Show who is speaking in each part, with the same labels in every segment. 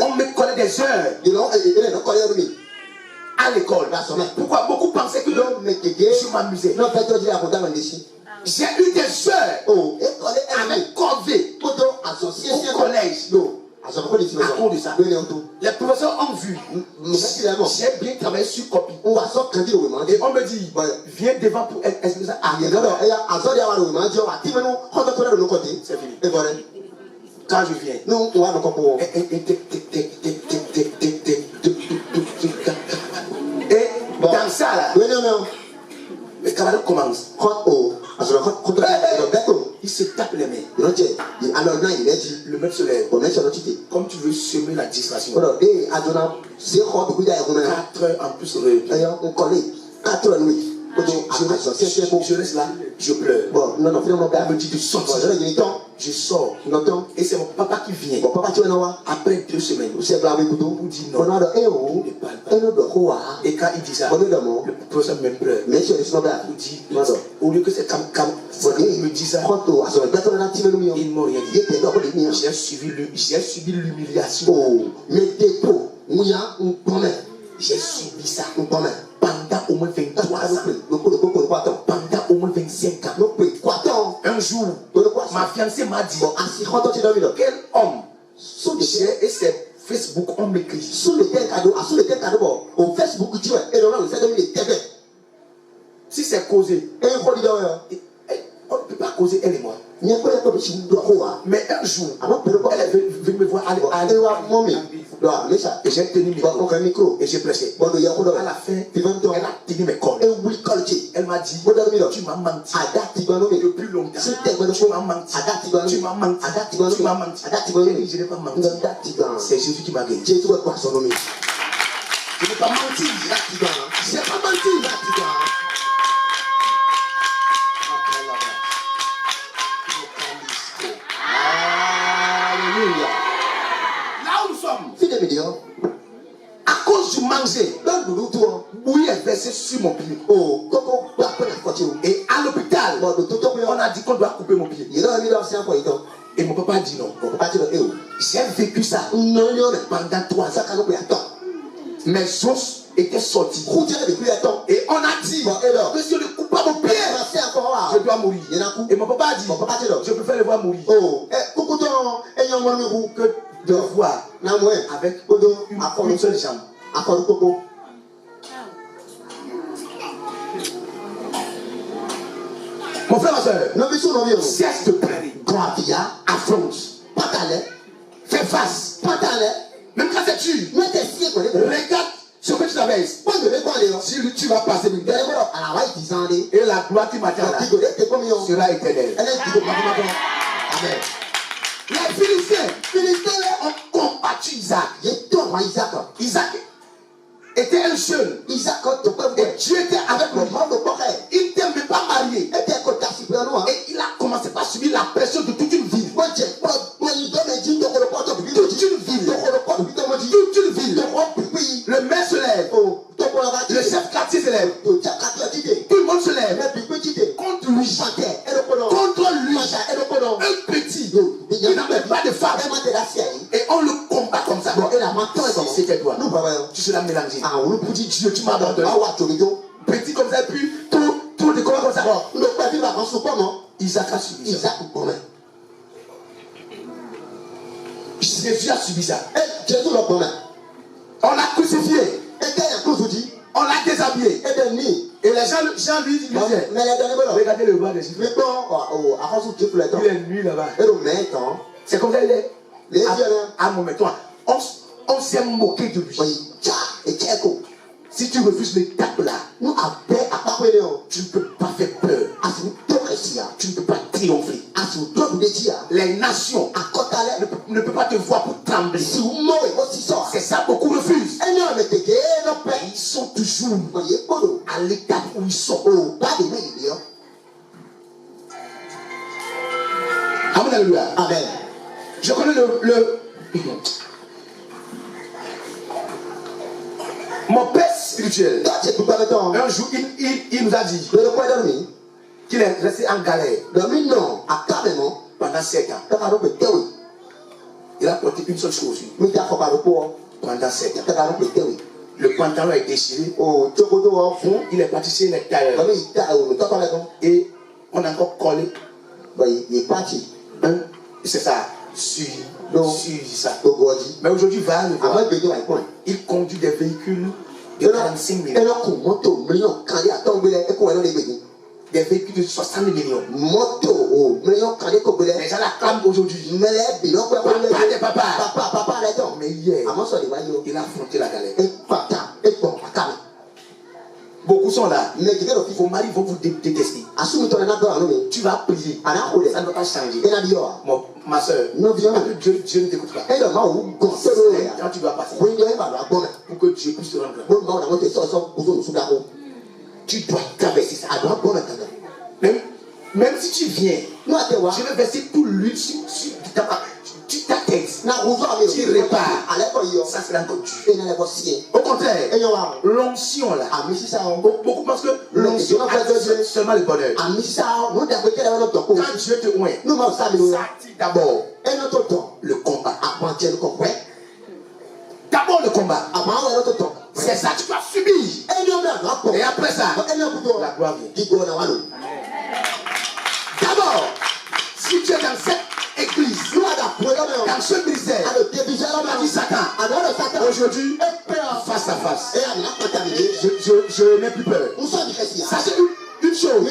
Speaker 1: On me connaît des heures à l'école. Pourquoi beaucoup pensaient que je m'amusais. J'ai eu des heures avec corvée au collège. À cause de ça, les professeurs ont vu. J'ai bien travaillé sur copie. Et on me dit, viens devant pour expliquer ça. C'est fini. Quand je viens, et dans ça là, le camarade commence. Il se tape les mains. Le maître se lève. Comme tu veux semer la distraction. 4 heures en plus. Je reste là, je pleure. On me dit de sortir. Je sors. Et c'est mon papa qui vient. Après 2 semaines. Il dit non. Il ne parle pas. Et quand il dit ça, le professeur me pleure. Il dit, au lieu que c'est comme il me dit ça, ils m'ont rien dit. J'ai subi l'humiliation. J'ai subi ça. Pendant au moins 23 ans. Pendant au moins 25 ans. Un jour, ma fiancée m'a dit, quel homme. Et c'est Facebook, on m'écrit. Si c'est causé, on ne peut pas causer elle et moi. Mais un jour, elle est venue me voir et j'ai tenu le micro et j'ai pressé. À la fin, elle a tenu mes cordes. Elle m'a dit, tu m'as menti depuis longtemps. Tu m'as menti. Tu m'as menti. Tu m'as menti. Je n'ai pas menti. C'est Jésus qui m'a guéri. Je n'ai pas menti. Je n'ai pas menti. À cause du manger, bouillie est versée sur mon pied. Et à l'hôpital, on a dit qu'on doit couper mon pied. Et mon papa a dit non. J'ai vécu ça pendant 3 ans. Mes os étaient sortis. Et on a dit que si je ne coupe pas mon pied, je dois mourir. Et mon papa a dit, je préfère le voir mourir que de voir avec une seule jambe. Mon frère, ma soeur, cesse de pleurer. Affronte. Fais face. Même quand c'est tu, regarde ce que tu traverses. Si tu vas passer une guerre, et la gloire qui m'attend sera éternelle. Amen. Les Philistins ont combattu Isaac. Isaac était un jeune. Et Dieu était avec lui. Il n'était même pas marié. Et il a commencé par subir la pression de toute une ville. Le maire se lève. Le chef quartier se lève. Tout le monde se lève. Contre lui. Contre lui. Un petit. Il n'a même pas de femme. Et on le combat comme ça. Si c'était toi, tu seras mélangé. Dieu, tu m'as abandonné. Petit comme ça, puis tout de combat comme ça. Isaac a subi ça. Jésus a subi ça. On l'a crucifié. On l'a déshabillé. Et les gens lui disent, regardez le roi des Juifs. Il est nuit là-bas. C'est comme ça il est. À mon moment, on s'est moqué de lui. Si tu refuses l'étape là, tu ne peux pas faire peur. Tu ne peux pas triompher. Les nations ne peuvent pas te voir pour trembler. C'est ça, beaucoup refusent. Ils sont toujours à l'étape où ils sont. Amen. Amen. Je connais mon père spirituel. Un jour, il nous a dit qu'il est resté en galère pendant 7 ans. Il a porté une seule chose. Pendant 7 ans. Le pantalon est déchiré. Il est parti chez les tailleurs. Et on a encore collé. Il est parti. C'est ça. Sur ça. Mais aujourd'hui, il conduit des véhicules de 45 millions. Des véhicules de 60 millions. Les gens la clament aujourd'hui. Papa. Mais hier, il a affronté la galère. Beaucoup sont là. Vos maris vont vous détester. Tu vas prier. Ça ne va pas changer. Bon, ma soeur, Dieu ne t'écoute pas. Quand tu dois passer pour que Dieu puisse te rendre. Tu dois traverser ça. Même si tu viens, je vais verser toute l'huile sur ta tête. Tu répares. Ça c'est encore Dieu. Au contraire, l'onction là. Beaucoup pensent que l'onction c'est seulement le bonheur. Quand Dieu te oint, ça active d'abord le combat. D'abord le combat. C'est ça que tu dois subir. Et après ça, la gloire vient. D'abord, si tu es dans cette église, dans ce ministère, on a dit Satan, aujourd'hui, face à face, je n'ai plus peur. Sachez une chose,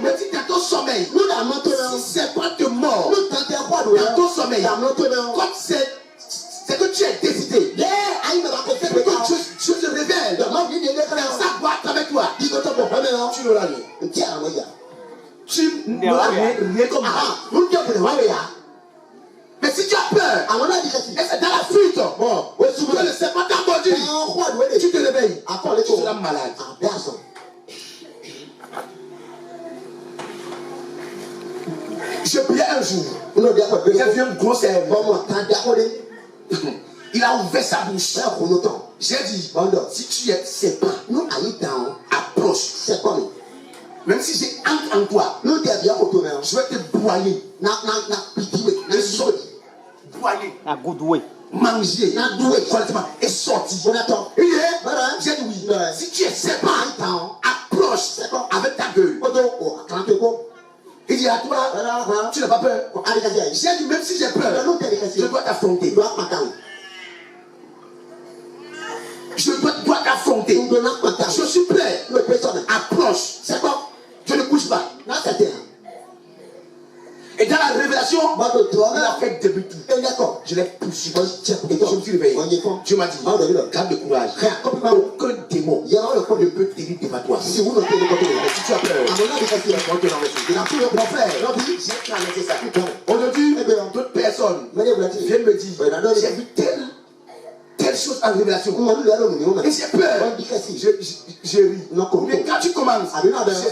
Speaker 1: même si dans ton sommeil, si c'est pas de mort, dans ton sommeil, comme c'est que tu es décidé, que Dieu se révèle, dans sa gloire avec toi, tu n'auras rien. Tu n'auras rien comme moi. Mais si tu as peur, et c'est dans la fuite, que le serpent t'a mordu, tu te réveilles, tu seras malade. Je priais un jour, j'ai vu un gros serpent. Il a ouvert sa bouche. J'ai dit, si tu es serpent, approche. Même si j'ai entre en toi, je vais te broyer. Broyer. Manger. Et sortir. J'ai dit oui. Si tu es serpent, approche avec ta gueule. Il dit à toi, tu n'as pas peur. J'ai dit même si j'ai peur, je dois t'affronter. Je dois t'affronter. Je suis prêt. Approche. C'est quoi? Je ne bouge pas. Et dans la révélation, il a fait débuter. Je l'ai poussé. Et je me suis réveillé. Dieu m'a dit, garde de courage. Aucun démon ne peut t'aider devant toi. Si tu as peur, mon frère, j'ai traversé ça. Aujourd'hui, d'autres personnes viennent me dire, j'ai vu telle chose en révélation. Et j'ai peur. Je ris. Mais quand tu commences,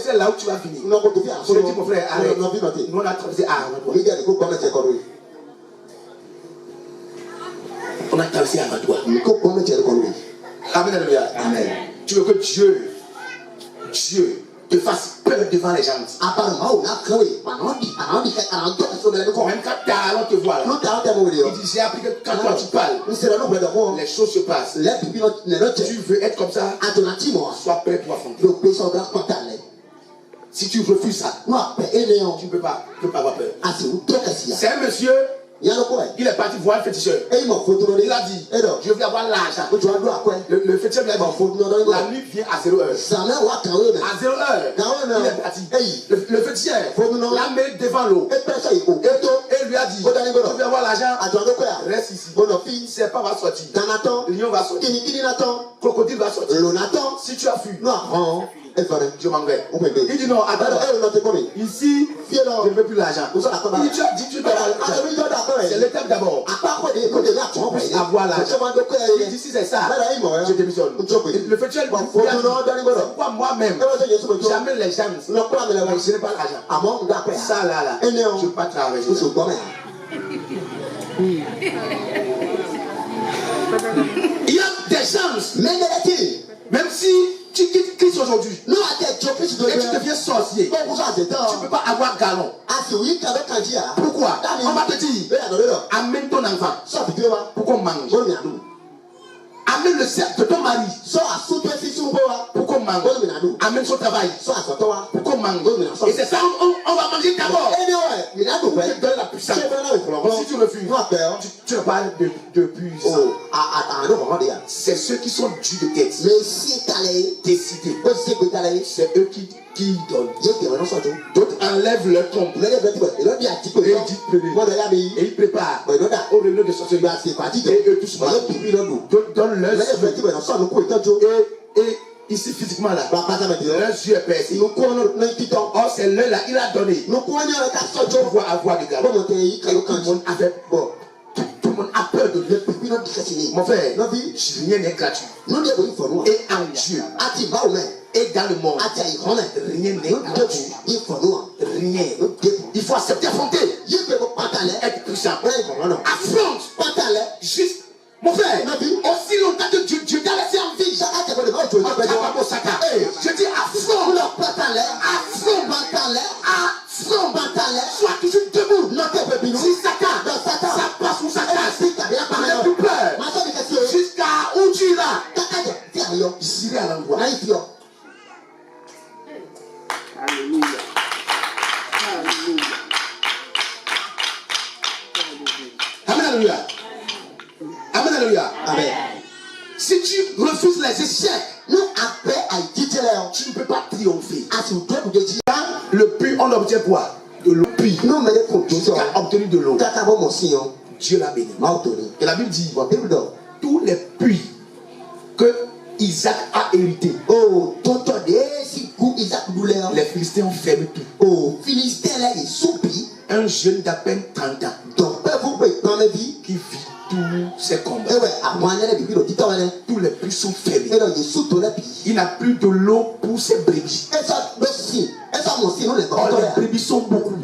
Speaker 1: c'est là où tu vas finir. Je dis mon frère, arrête. Nous on a traversé on a traversé avant toi. Amen, alléluia. Amen. Tu veux que Dieu te fasse peur devant les gens. Même quand Talon te voit, il dit j'ai appris que quand toi tu parles, les choses se passent. Tu veux être comme ça, sois prêt pour affronter. Si tu refuses ça, tu ne peux pas avoir peur. C'est un monsieur. Il est parti voir un féticheur. Il a dit, je veux avoir l'argent. Le féticheur lui a dit, la nuit vient à 0 heure. À 0 heure, il est parti. Le féticheur l'a mis devant l'eau. Et lui a dit, je veux avoir l'argent. Reste ici. Serpent va sortir. Lion va sortir. Crocodile va sortir. Si tu as fui, je m'en vais. Il dit non, attends. Ici, je ne veux plus l'argent. Il dit, tu as dit, tu dois l'argent. C'est l'étape d'abord. Tu puisses avoir l'argent. Il dit, si c'est ça, je démissionne. Le féticheur lui dit, pourquoi moi-même, j'amène les gens, je n'ai pas l'argent. Ça là, je ne peux pas travailler. Il y a des chances, même si tu quittes Christ aujourd'hui, aujourd'hui et tu deviens sorcier, tu ne peux pas avoir galon. Pourquoi? On va te dire, amène ton enfant pour qu'on mange. Amène le cercle de ton mari pour qu'on mange. Amène son travail pour qu'on mange. Et c'est ça, on va manger d'abord. On te donne la puissance. Si tu refuses, tu parles de puissance. C'est ceux qui sont dus de tête, décidés. C'est eux qui donnent. D'autres enlèvent leur tombe et ils préparent au réunion de sorcellerie. Et eux tous d'autres donnent leur et ici physiquement là, leur yeux est percé. Or c'est l'œil là, il a donné. Tu vois avoir des gars. Tout le monde a fait bon. Tout le monde a peur de lui. Mon frère, rien n'est gratuit. Et en Dieu, et dans le monde, rien n'est gratuit. Rien. Il faut accepter, affronter. Être puissant. Affronte. Juste. Mon frère, aussi longtemps que Dieu t'a laissé en vie. Je dis affronte. Sois toujours debout. Si Satan, ça passe ou ça casse. N'aie plus peur. Jusqu'à où tu iras. J'irai à l'endroit.
Speaker 2: Alléluia.
Speaker 1: Amen, alléluia. Amen, alléluia.
Speaker 3: Amen.
Speaker 1: Si tu refuses les échecs, tu ne peux pas triompher. Dans le puits, on obtient quoi? De l'eau. Puis, tu as obtenu de l'eau. Dieu l'a béni. Et la Bible dit, tous les puits que Isaac a hérité, les Philistins ont fermé tout. Un jeune d'à peine 30 ans qui vit tous ces combats. Tous les puits sont fermés. Il n'a plus de l'eau pour ses brebis. Or, les brebis sont beaucoup.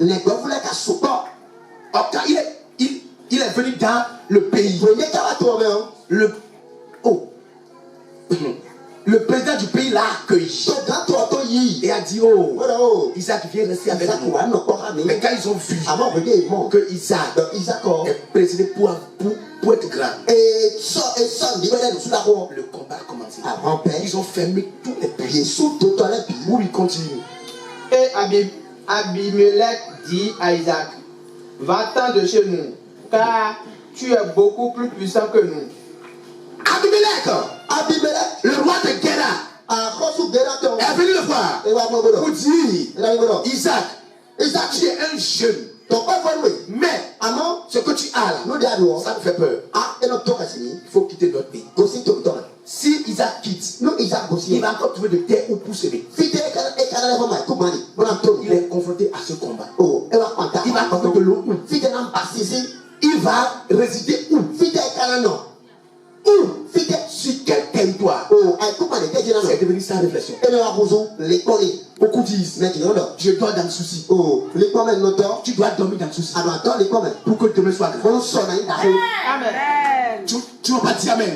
Speaker 1: Or, quand il est venu dans le pays, le président du pays l'a accueilli et a dit, oh, Isaac vient rester avec nous. Mais quand ils ont vu que Isaac est présidé pour être grand, le combat a commencé. Ils ont fermé tous les puits. Où il continue.
Speaker 2: Et Abimelech dit à Isaac, va-t'en de chez nous, car tu es beaucoup plus puissant que nous.
Speaker 1: Abimelech, le roi de Guéra, est venu le voir pour dire, Isaac, tu es un jeune. Mais ce que tu as là, ça me fait peur. Il faut quitter notre pays. Si Isaac quitte, il va encore trouver de terre où pour s'aimer. Il est confronté à ce combat. Il va trouver de l'eau où. Il va résider où? Sur quel territoire? C'est devenu sa réflexion. Beaucoup disent, je dors dans le souci. Tu dois dormir dans le souci pour que demain soit grand.
Speaker 2: Amen.
Speaker 1: Tu vas pas dire amen.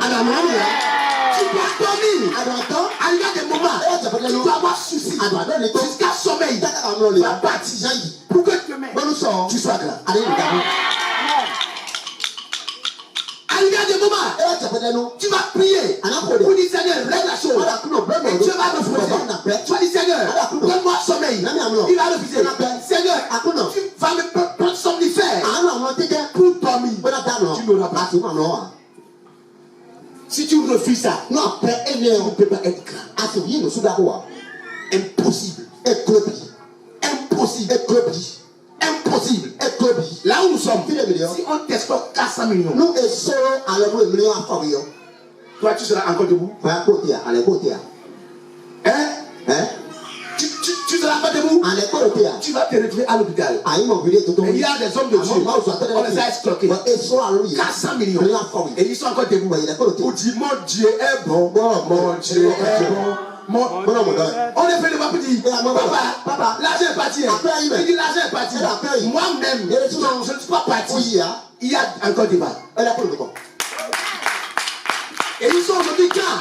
Speaker 1: Tu dois dormir. Il y a des moments, tu dois avoir souci. Jusqu'à sommeil, tu vas partir pour que demain tu sois grand. Il y a des moments, tu vas prier pour dire Seigneur, règle la chose. Et Dieu va refuser. Tu vas dire Seigneur, donne-moi sommeil. Il va refuser. Seigneur, tu vas me prendre somnifère pour dormir. Tu n'auras pas. Si tu refuses ça, tu ne peux pas être grand. Impossible. Impossible. Impossible. Là où nous sommes, si on t'exploite 400 millions, toi tu seras encore debout. Tu seras pas debout. Tu vas te retrouver à l'hôpital. Il y a des hommes de Dieu, on les a escroqués 400 millions et ils sont encore debout pour dire mon Dieu est bon, mon Dieu est bon. On est venu pour dire, papa, l'argent est parti. Il dit l'argent est parti. Moi-même, je ne suis pas parti. Il y a encore débat. Et ils sont aujourd'hui quand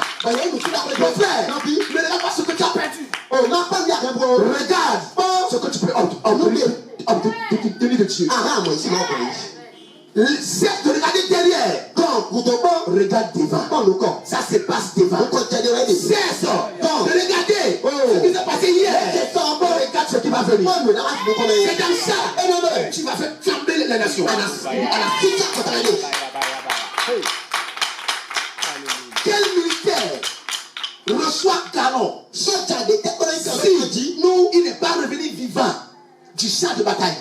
Speaker 1: mon frère, ne regarde pas ce que tu as perdu. Regarde ce que tu peux obtenir de Dieu. Cesse de regarder derrière. Regarde devant. Ça se passe devant. Cesse de regarder ce qui s'est passé hier. Regarde ce qui va venir. C'est dans ça tu vas faire trembler les nations. Quel militaire reçoit canon si nous, il n'est pas revenu vivant du champ de bataille?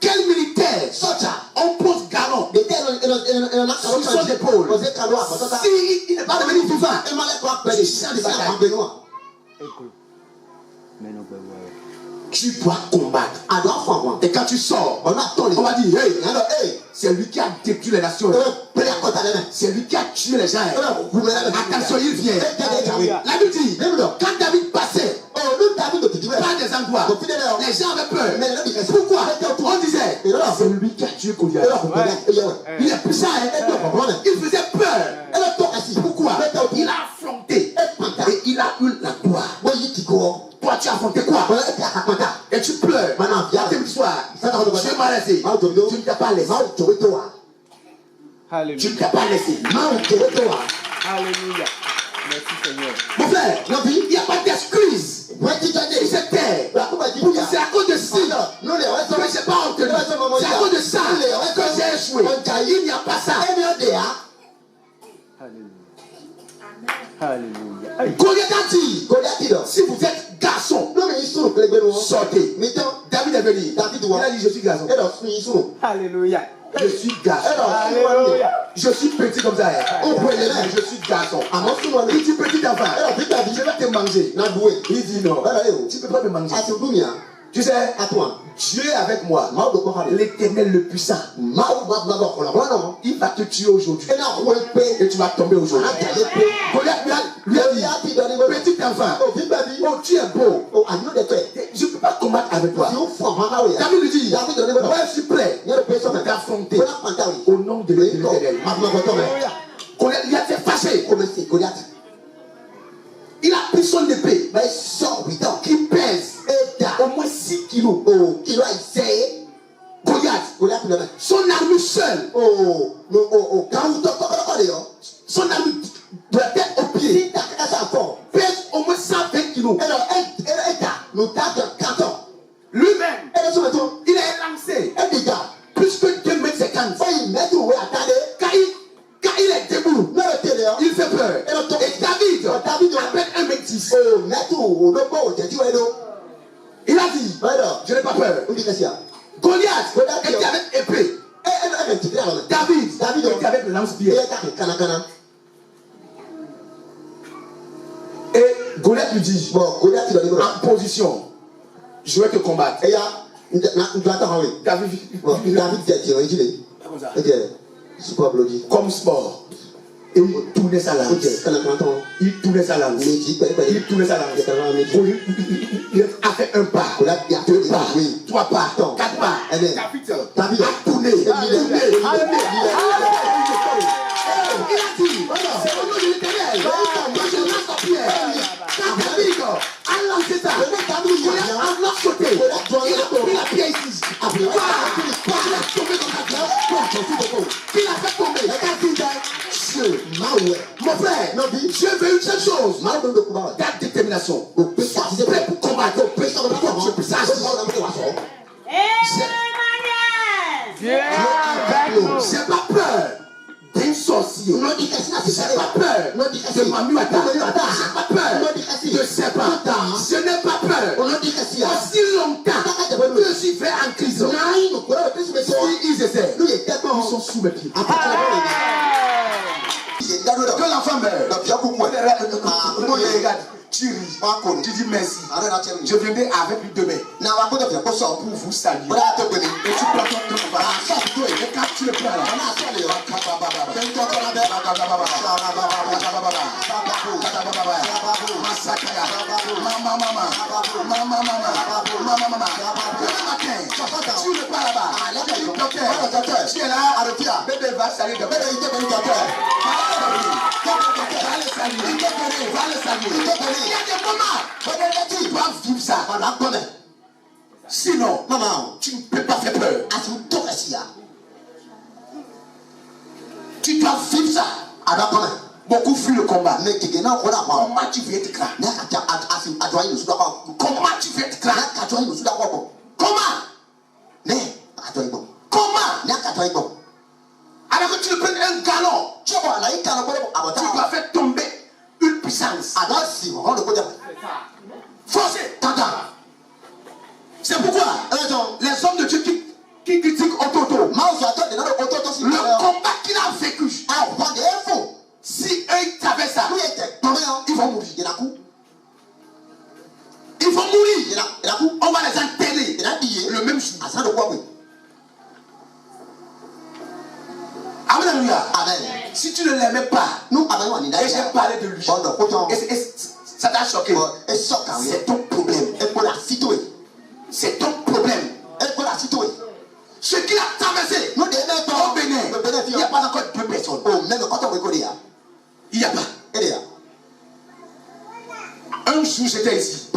Speaker 1: Quel militaire on pose galon sur son épaule si il n'est pas revenu vivant du champ de bataille? Tu dois combattre. Et quand tu sors, on va dire, hey, c'est lui qui a détruit les nations. C'est lui qui a tué les gens. Attention, il vient. La Bible dit, quand David passait par des endroits, les gens avaient peur. Pourquoi? On disait, c'est lui qui a tué Goliath. Il est puissant. Il faisait peur. Pourquoi? Il a affronté. Et il a eu la gloire. Toi, tu as affronté quoi? Et tu pleures. Dimanche soir, je m'ai laissé. Tu ne t'as pas laissé. Tu ne t'as pas laissé.
Speaker 3: Alléluia. Merci Seigneur.
Speaker 1: Mon frère, il n'y a pas d'excuse. Sur terre. C'est à cause de ça que je n'ai pas obtenu. C'est à cause de ça que j'ai échoué. Il n'y a pas ça.
Speaker 3: Alléluia.
Speaker 1: Goliath a dit, si vous êtes garçon, sortez. David est venu. Il a dit, je suis garçon.
Speaker 3: Alléluia.
Speaker 1: Je suis garçon.
Speaker 3: Alléluia.
Speaker 1: Je suis petit comme ça. Je suis garçon. Il dit petit enfant, je vais te manger. Il dit non, tu ne peux pas me manger. Tu sais, Dieu est avec moi. L'Éternel le puissant. Il va te tuer aujourd'hui. Et tu vas tomber aujourd'hui. Goliath lui a dit, petit enfant, oh tu es beau. Je ne peux pas combattre avec toi. David lui dit, moi je suis prêt à t'affronter au nom de l'Éternel. Goliath s'est fâché. Il a pris son épée qui pèse au moins 6 kilos. Goliath, son armure seule, son armure de la tête au pied, pèse au moins 120 kilos. Lui-même, il est lancé plus que 2,50 m. Quand il est debout, il fait peur. Et David appelle 1,10 m. Il a dit, je n'ai pas peur. Goliath était avec épée. David était avec lance-pierre. Et Goliath lui dit, en position, je vais te combattre. David comme sport. Et il tournait sa lance. Il tournait sa lance. Il a fait un pas, 2 pas, 3 pas, 4 pas. David a tourné. Il a dit, c'est au nom de l'Éternel que je lance la pierre. Quand David a lancé ça, il a de l'autre côté. Il a pris la pierre ici. Il a tombé dans la glace. Il a fait tomber. Mon frère, Dieu veut une seule chose. Ta détermination. Prêt pour combattre. Je peux ça. J'ai pas peur d'un sorcier. J'ai pas peur de Mamuata. J'ai pas peur de Serpent. Je n'ai pas peur. Aussi longtemps que je suis fait en prison. Ils essaient. Ils sont sous mes pieds. Que l'enfant meurt. Regarde, tu ris, tu dis merci. Je viendrai avec lui demain pour vous saluer. Et tu prends ton truc. Et quand tu le prends là, tu le prends là-bas. Tu es là, bébé va saluer. saluer. Il va le saluer. Il y a des moments où tu dois vivre ça. Sinon, maman, tu ne peux pas faire peur. Tu dois vivre ça. Beaucoup fuient le combat. Comment tu veux être grand? Comment tu veux être grand? Comment? Alors que tu prennes un galon, tu dois faire tomber une puissance. Forcez, t'entends. C'est pourquoi les hommes de Dieu qui critiquent Ototo, le combat qu'il a vécu, si eux ils savaient ça, ils vont mourir. Ils vont mourir. On va les enterrer le même jour. Alléluia. Amen. Si tu ne l'aimais pas, et j'ai parlé de lui, et ça t'a choqué. C'est ton problème. C'est ton problème. Ce qu'il a traversé au Bénin, il n'y a pas encore 2 personnes. Il n'y a pas. Un jour j'étais ici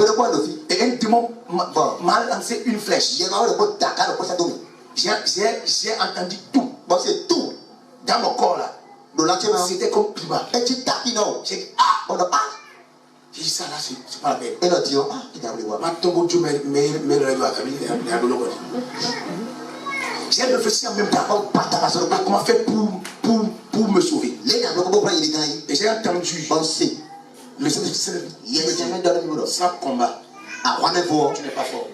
Speaker 1: et un démon m'a lancé une flèche. J'ai entendu tout. Dans mon corps là. C'était comme climat. J'ai dit, j'ai dit ça là, c'est pas la peine. J'ai réfléchi en même temps. Comment faire pour me sauver. Et j'ai entendu le Seigneur sans combat. Tu n'es pas fort.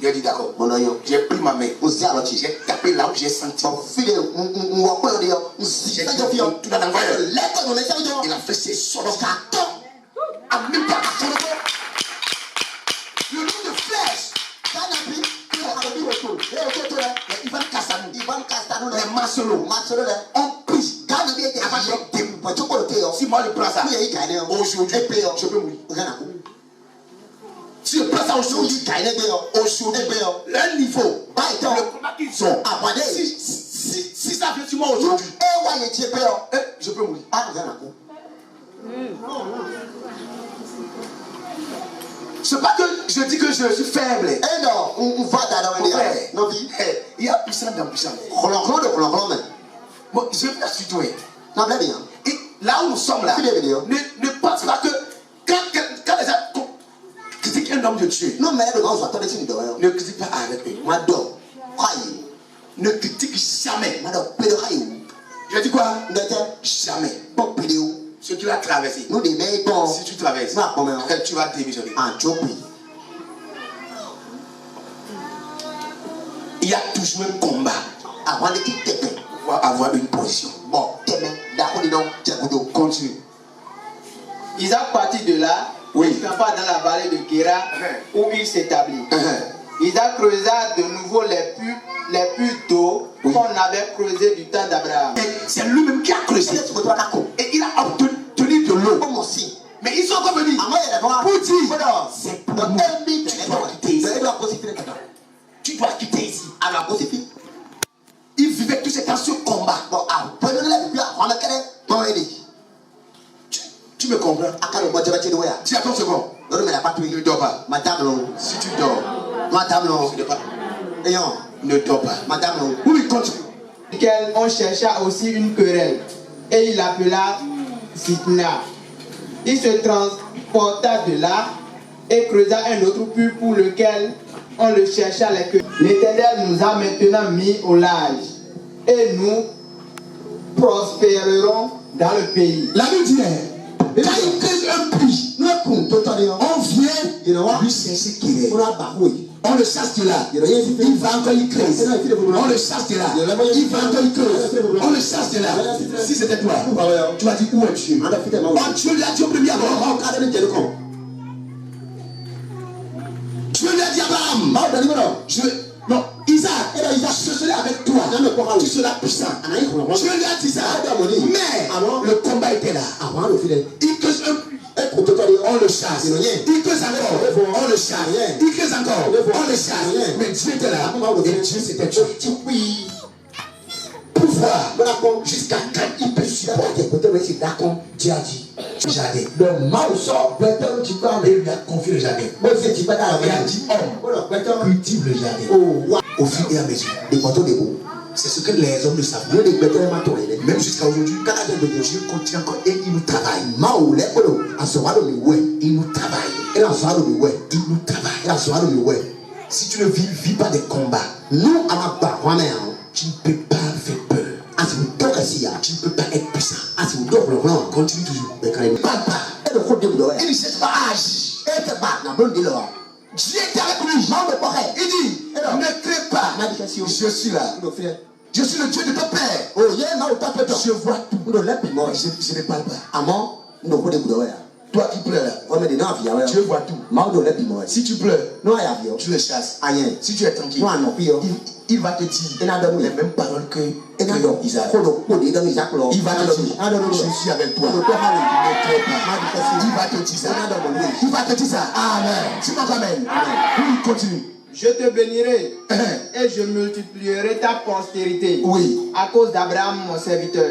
Speaker 1: Il a dit d'accord. J'ai pris ma main. J'ai tapé là où j'ai senti. J'ai dit tout dans l'envoyeur. Il a fait ses sorties. En même temps, le nom de flèche. Ivan Castanou, les Marcelo ont pris. Si moi je prends ça, aujourd'hui, je peux mourir. Si je prends ça aujourd'hui, leur niveau, le combat qu'ils ont, si ça vient sur moi aujourd'hui, je peux mourir. C'est pas que je dis que je suis faible. Il y a puissance dans puissance. Bon, je vais t'assurer. Et là où nous sommes là, ne pense pas que quand les gens critiquent un homme de Dieu, ne critique pas avec eux. Ne critique jamais. Je dis quoi? Jamais. Ce qu'il a traversé. Si tu traverses, tu vas démissionner. Il y a toujours un combat pour avoir une position. Continue.
Speaker 2: Isaac partit de là,
Speaker 1: Oui.
Speaker 2: il campa dans la vallée de Guéra où il s'établit. Isaac creusa de nouveau les puits d'eau qu'on avait creusés du temps d'Abraham.
Speaker 1: C'est lui-même qui a creusé. Et il a obtenu de l'eau. Mais ils sont revenus pour dire c'est pour nous. Tu dois quitter ici. Il vivait tout ce temps ce combat. Tu me comprends? Tu attends une seconde. Ne dors pas. Si tu dors, ne dors pas. Oui, continue.
Speaker 2: Lequel on chercha aussi une querelle et il l'appela Zitna. Il se transporta de là et creusa un autre puits pour lequel on le chercha les querelles. L'Éternel nous a maintenant mis au large et nous prospérerons dans le pays.
Speaker 1: La Bible dit, quand il creuse un puits, on vient lui chercher qui est. On le chasse de là. Il va encore y creuser. On le chasse de là. Il va encore y creuser. On le chasse de là. Si c'était toi, tu vas dire où est Dieu? Oh, Dieu lui a dit au premier abord. Dieu lui a dit Abraham. Non, Isaac, je serai avec toi. Tu seras puissant. Dieu lui a dit ça. Mais le combat était là. Il creuse un puits. On le chasse. Il creuse encore. On le chasse. Il creuse encore. On le chasse. Mais Dieu était là. Et Dieu c'était Dieu. Pour voir jusqu'à quand il peut supporter. Dieu a dit. Le jardin. Le mal sort, et lui a confié le jardin. Il a dit homme, cultive le jardin. Au fur et à mesure. C'est ce que les hommes ne savent pas. Même jusqu'à aujourd'hui, Dieu continue encore et il nous travaille. Il nous travaille. Il nous travaille. Si tu ne vis pas des combats, tu ne peux pas faire peur. Tu ne peux pas être puissant. Continue toujours. Il ne parle pas. Il ne cherche pas à agir. Dieu est avec lui. Il dit, ne crains pas. Je suis là. Je suis le Dieu de ton père. Je vois tout. Je ne parle pas. Toi qui pleures, Dieu voit tout. Si tu pleures, tu le chasses. Si tu es tranquille, il va te dire les mêmes paroles que Isaac. Il va te dire, je suis avec toi. Ne crains pas. Il va te dire ça. Il va te dire ça. Amen. Tu m'entends, amen. Oui, continue.
Speaker 2: Je te bénirai et je multiplierai ta postérité.
Speaker 1: Oui.
Speaker 2: À cause d'Abraham, mon serviteur.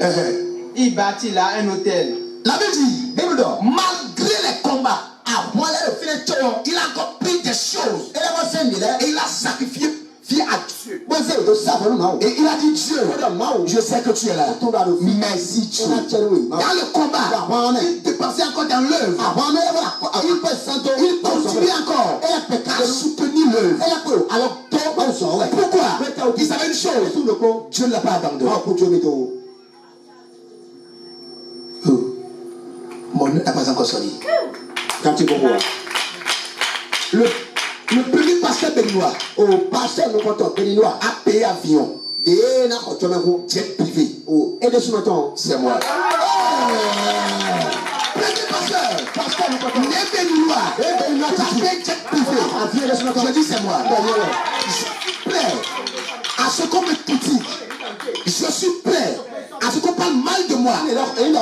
Speaker 2: Il bâtit là un hôtel.
Speaker 1: La Bible dit, malgré les combats, il a encore pris des choses. Et il a sacrifié à Dieu. Et il a dit, Dieu, je sais que tu es là. Merci Dieu. Dans le combat, il dépensait encore dans l'œuvre. Il continue encore à soutenir l'œuvre. Alors, pourquoi? Il savait une chose. Dieu ne l'a pas abandonné. Mon nom n'a pas encore sonné. Quand tu comprends. Le premier pasteur béninois, a payé avion. Jet privé. C'est moi. Premier pasteur, né béninois, a payé jet privé. Je dis c'est moi. Je suis prêt à ce qu'on me critique. Je suis prêt à ce qu'on parle mal de moi.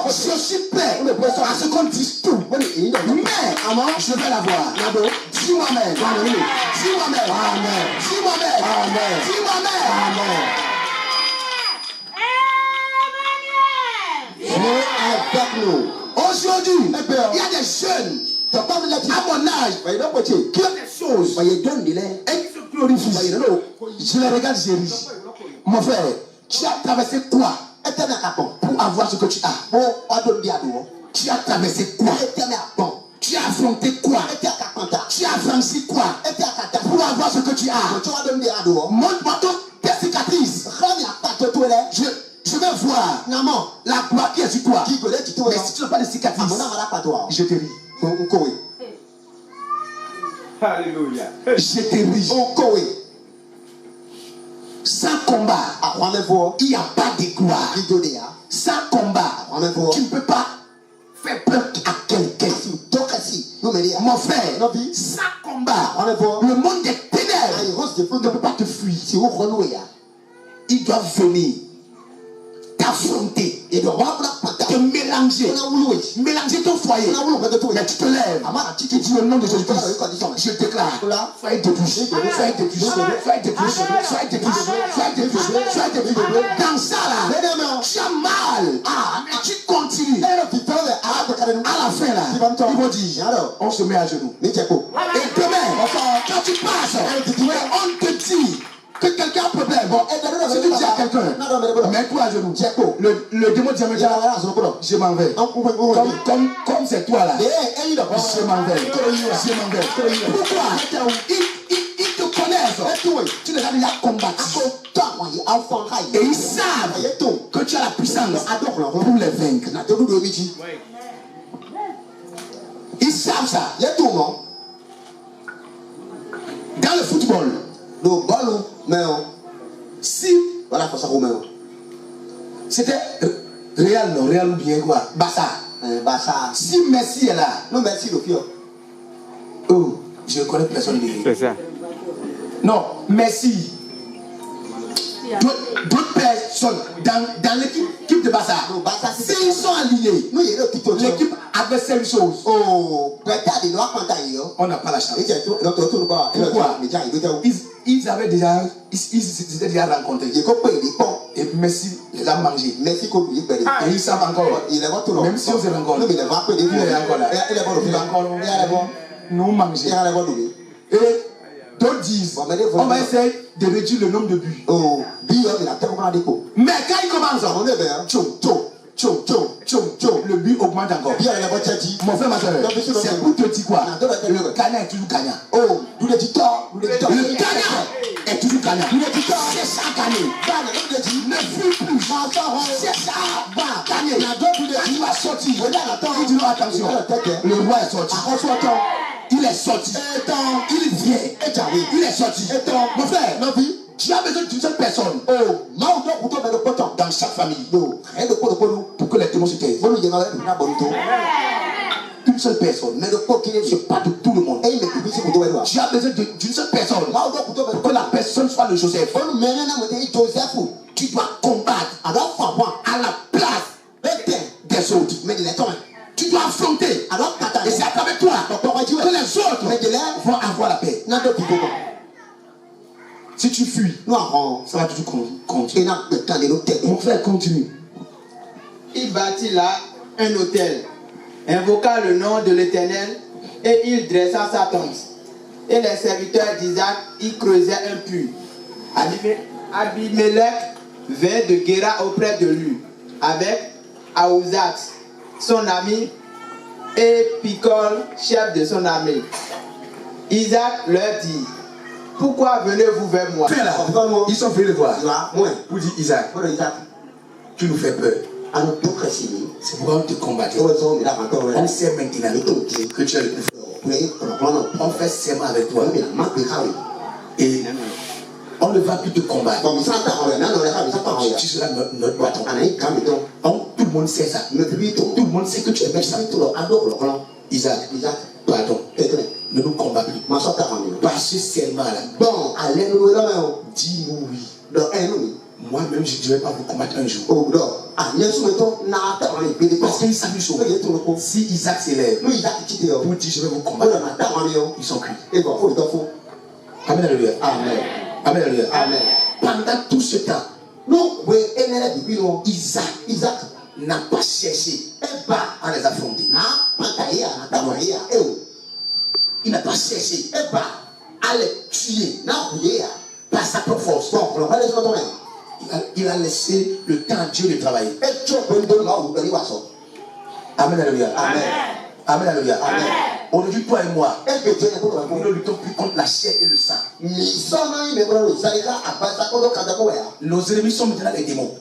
Speaker 1: Je suis prêt à ce qu'on dise tout. Mais je vais l'avoir. Dis-moi même. Dis-moi même. Dis-moi même. Dis-moi même. Aujourd'hui, il y a des jeunes à mon âge qui ont des choses et qui se glorifient. Je les regarde, j'ai ri. Mon frère, tu as traversé quoi pour avoir ce que tu as? Tu as traversé quoi? Tu as affronté quoi? Tu as franchi quoi pour avoir ce que tu as? Montre-moi tes cicatrices. Je vais voir la gloire qui est sur toi. Mais si tu n'as pas de cicatrices, je te ris.
Speaker 3: Alléluia.
Speaker 1: Je te ris. Sans combat, il n'y a pas de gloire. Sans combat, tu ne peux pas faire peur à quelqu'un. Mon frère, sans combat, le monde des ténèbres ne peut pas te fuir. Il doit venir t'affronter, te mélanger ton foyer. Mais tu te lèves, tu te dis au nom de Jésus-Christ, je déclare, soyez dépouillés, soyez dépouillés, soyez dépouillés, soyez dépouillés, soyez dépouillés, soyez dépouillés. Dans ça là, tu as mal, mais tu continues. À la fin là, ils vont dire, on se met à genoux. Et demain, quand tu passes, on te dit que quelqu'un a un problème. Si tu dis à quelqu'un, mets-toi à genoux. Le démon dit, je m'en vais. Comme c'est toi là, je m'en vais. Pourquoi? Ils te connaissent. Tu les as déjà combattus. Et ils savent que tu as la puissance pour les vaincre. Ils savent ça. Dans le football, si c'était Real ou bien quoi, Barça. Si Messi est là, oh, je ne connais personne de lui.
Speaker 3: C'est ça.
Speaker 1: Non, Messi. D'autres personnes dans l'équipe de Barça, s'ils sont alignés, l'équipe avait cette chose. On n'a pas la chance. Pourquoi? Ils avaient déjà, ils s'étaient déjà rencontrés. Et Messi les a mangés.
Speaker 2: Mais si comme il
Speaker 1: Et ils savent encore.
Speaker 2: il est bon.
Speaker 1: Même si on se rencontre.
Speaker 2: Non, mais il est bon.
Speaker 1: Il est encore là.
Speaker 2: Il est bon.
Speaker 1: Il est encore là. Nous manger.
Speaker 2: Il est bon.
Speaker 1: Et d'autres disent, on va essayer de réduire le nombre de buts.
Speaker 2: Oh, il a tellement de coups.
Speaker 1: Mais quand il commence,
Speaker 2: On est bien.
Speaker 1: le but augmente encore.
Speaker 2: Bien, il est bon. Tchadi.
Speaker 1: Mon frère, ma soeur, c'est pour te dire quoi? Le gagnant est toujours gagnant.
Speaker 2: Oh, nous le dit-on.
Speaker 1: Le gagnant est toujours gagnant. C'est ça gagner. Ne fuis plus. C'est ça. Gagner. Il va sortir. Il dit non, attention. Le roi est sorti. Il est sorti. Il vient. Il est sorti. Mon frère, tu as besoin d'une seule personne. Dans chaque famille. Pour que les démons se taisent. Une seule personne. Mais le corps qui se bat de tout le monde. Tu as besoin d'une seule personne. Pour que la personne soit le Joseph. Tu dois combattre à la place des autres. Tu dois affronter. Et c'est à travers toi que les autres vont avoir la paix. Si tu fuis, ça va toujours continuer. Mon frère, continue.
Speaker 2: Il bâtit là un autel, invoqua le nom de l'Éternel, et il dressa sa tente. Et les serviteurs d'Isaac y creusaient un puits. Abimelech vint de Guéra auprès de lui, avec Aouzat, son ami, et Picol, chef de son armée. Isaac leur dit: pourquoi venez-vous vers moi?
Speaker 1: Ils sont venus le voir. Pour dire Isaac, tu nous fais peur. C'est pourquoi on te combat. On sait maintenant que tu es le plus fort. On fait serment avec toi. Et on ne va plus te combattre. Tu seras notre bâton. Tout le monde sait ça. Tout le monde sait que tu es méchant. Isaac, pardon. Ne nous combat plus. Par ce serment-là. Dis-nous oui. Moi-même, je ne vais pas vous combattre un jour. Parce qu'ils savent une chose. Si Isaac s'élève pour dire je vais vous combattre, ils sont cuits. Amen, alléluia. Amen, alléluia. Pendant tout ce temps, Isaac n'a pas cherché à les affronter. Il n'a pas cherché à les tuer par sa propre force. Il a laissé le temps à Dieu de travailler. Amen, alléluia. Amen, alléluia. Aujourd'hui, toi et moi, nous ne luttons plus contre la chair et le sang. Nos ennemis sont maintenant les démons.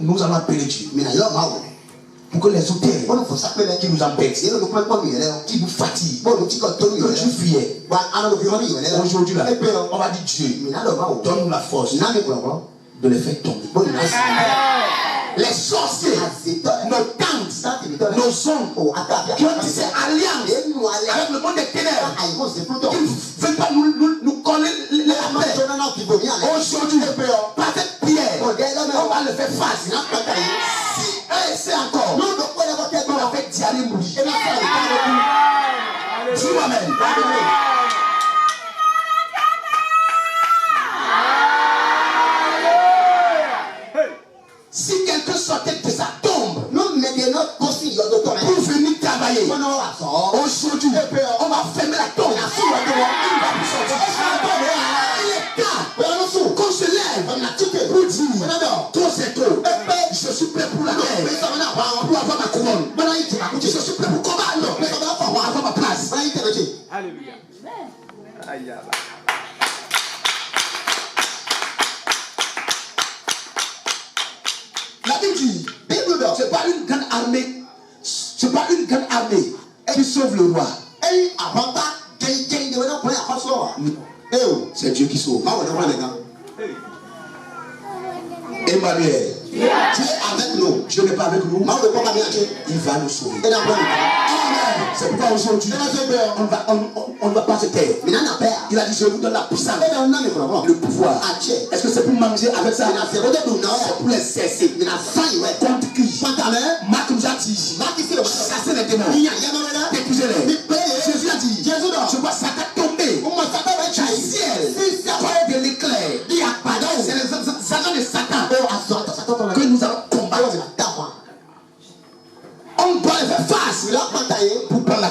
Speaker 1: Nous allons appeler Dieu pour que les auteurs qui nous embêtent, qui nous fatiguent, que tu fuyais. Aujourd'hui, là, on va dire Dieu, donne-nous la force de les faire tomber. Les sorciers, nos tantes, nos oncles qui ont tissé alliance avec le monde des ténèbres, qui ne veulent pas nous coller les mains. Aujourd'hui, par cette prière, on va le faire face. Si un essaie encore, on va faire diarrhée mourir. Dis-moi même. Si quelqu'un sortait de sa tombe pour venir travailler, aujourd'hui, on va fermer la tombe. Il va plus sortir. Il est temps qu'on se lève pour dire trop c'est trop. Je suis prêt pour la guerre, pour avoir ma couronne. Je suis prêt pour combattre, pour avoir ma place.
Speaker 3: Alléluia. Aïe,
Speaker 1: La Bible dit, c'est pas une grande armée, c'est pas une grande armée qui sauve le roi. C'est Dieu qui sauve. Emmanuel, tu es avec nous. Dieu n'est pas avec nous. Il va nous sauver. Amen. C'est pourquoi aujourd'hui, on ne va pas se taire. Il a dit, je vous donne la puissance, le pouvoir. Est-ce que c'est pour manger avec ça? C'est pour les cesser. Contre qui? Marc nous a dit, chasser les démons, dépouiller-les. Jésus a dit, je vois Satan tomber du ciel, comme de l'éclair.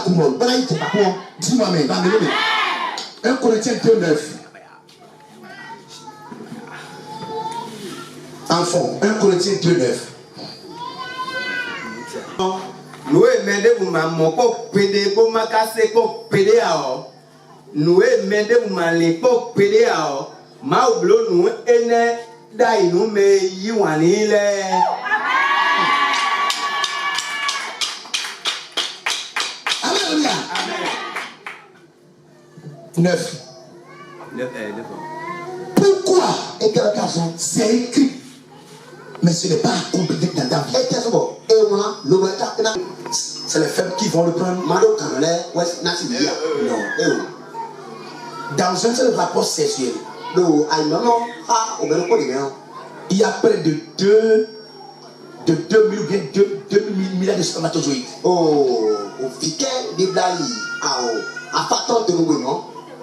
Speaker 1: couronne. Dis-moi, mais 1 Corinthiens 2:9. Enfant, 1 Corinthiens 2:9.
Speaker 3: Nous aimons vous maman pour pédé pour ma casser pour pédé à nous aimons vous maman pour pédé à ma oublo nous ene dai nous me yiwani le.
Speaker 1: Alléluia. 9. Pourquoi c'est écrit, mais ce n'est pas accompli dans ta vie. C'est les faibles qui vont le prendre. Non. Dans un seul rapport sexuel, il y a près de 2 milliards de spermatozoïdes.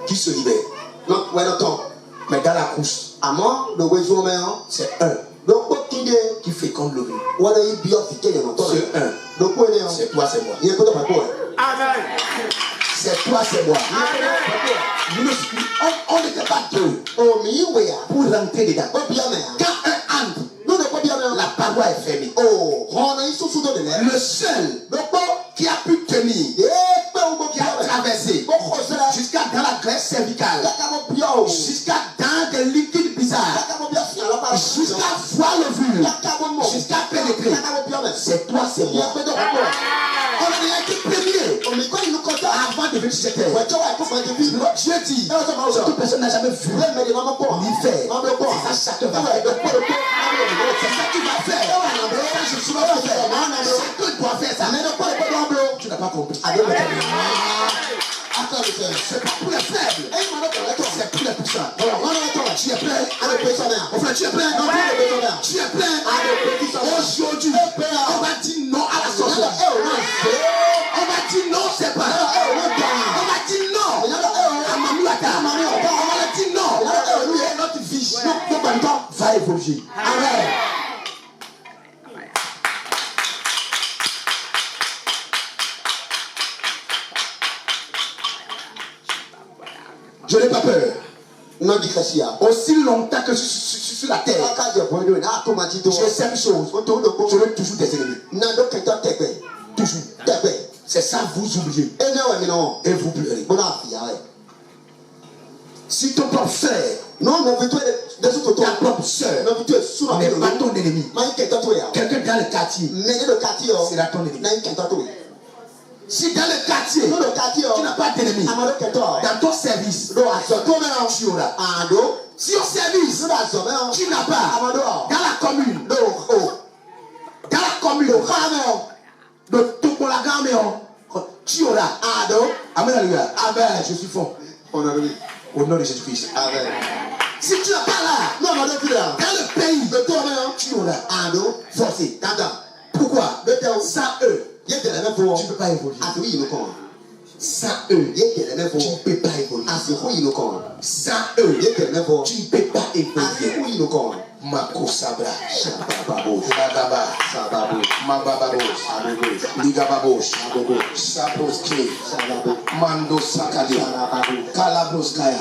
Speaker 1: Qui se libèrent. Mais dans la couche, c'est un qui féconde l'ovules. C'est un. C'est toi, c'est moi.
Speaker 3: Amen.
Speaker 1: C'est toi, c'est moi. On n'était pas deux pour rentrer dedans. Quand un entre, la paroi est fermée. Le seul qui a pu tenir, qui a traversé jusqu'à dans la graisse cervicale, jusqu'à dans des liquides bizarres, jusqu'à voir l'ovule, jusqu'à pénétrer, c'est toi, c'est moi. On a été premier avant de venir sur cette terre. Dieu dit, toute personne n'a jamais vu ni fait. C'est ça chacun va faire. C'est ça que tu vas faire. Je suis pas faire. C'est que tu dois faire ça. Tu n'as pas compris. C'est pas pour les faibles. C'est pour les puissants. Tu es prêt? Enfin, tu es prêt? Tu es prêt? Aujourd'hui, on va dire non à la sorcellerie. On va dire non, c'est pas. On va dire non à Mamouata. On va dire non. Notre vie va évoluer. Amen. Je n'ai pas peur. Aussi longtemps que je suis sur la terre, je sais une chose. J'aurai toujours des ennemis. Toujours. C'est ça, vous oubliez. Et vous pleurez. Si ton propre frère, ta propre soeur n'est pas ton ennemi, quelqu'un dans le quartier sera ton ennemi. Si dans le quartier, tu n'as pas d'ennemi, dans ton service, tu auras. Si au service, tu n'as pas, dans la commune, tu auras. Amen, alléluia. Amen, je suis fort. Au nom de Jésus-Christ. Amen. Si tu n'as pas là, dans le pays, tu auras. Forcé. Pourquoi? Sans eux, tu ne peux pas évoluer. Sans eux, tu ne peux pas évoluer. Sans eux, tu ne peux pas évoluer. Mako Sabra, Bagaba, Mabababos, Ligababos, Sabroski, Mando Sakadi, Kalabroskaya.